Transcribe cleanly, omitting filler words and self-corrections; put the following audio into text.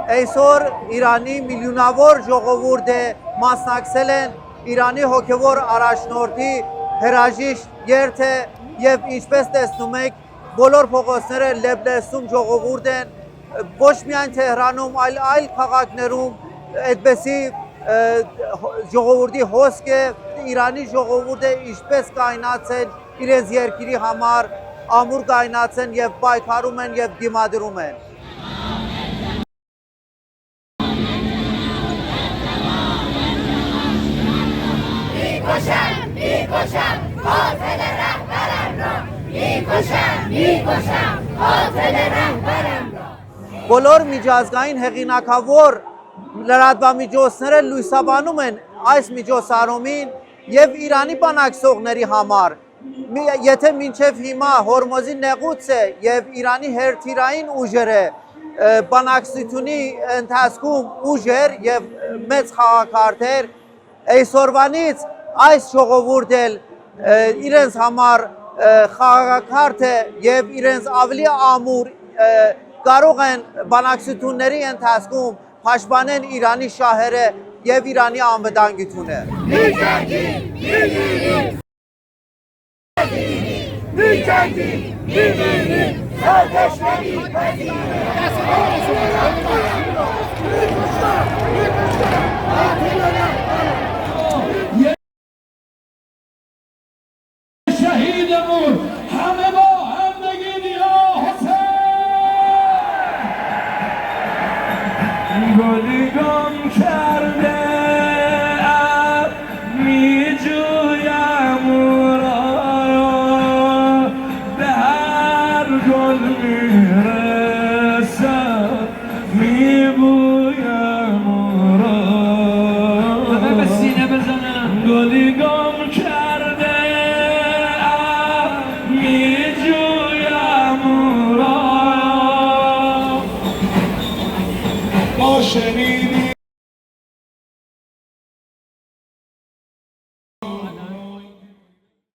Այսօր Իրանի միլիոնավոր ժողովուրդ է մասնակցել են Իրանի հոգևոր առաջնորդի հրաժիշտ երթը եւ ինչպես տեսնում եք բոլոր փողոցները լեբլեսում ժողովուրդ են ոչ միայն Թեհրանում այլ քաղաքներում այդպեսի ժողովրդի հոսք է Իրանի ժողովուրդը ինչպես կայնացել իրենց երկրի համար ամուր կայնացեն եւ պայքարում են եւ դիմադրում են میکشم قاتل رهبرم را میکشم قاتل رهبرم را Բոլոր միջազգային հեղինակավոր լրատվամիջոցները լույսաբանում են այս միջոցառումին եւ Իրանի բանակցողների համար եթե մինչեւ հիմա Հորմոզի նեղուց է եւ Իրանի հերթիրային ուժերը բանակցությունի ընթացքում ուժեր եւ մեծ խաղակարգեր այսօրվանից այս ժողովուրդը իրենց համար խաղակարգ է եւ իրենց ավելի ամուր կարող են բանակցությունների ընթացքում պաշտպանել Իրանի շահերը եւ Իրանի անվտանգությունը شهیدمون همه با هم بگید یا حسین گلی گم کرده می جویم او را به هر گل میرسم می بویم او را به سینه بزنم گلی گم کرده شنیدی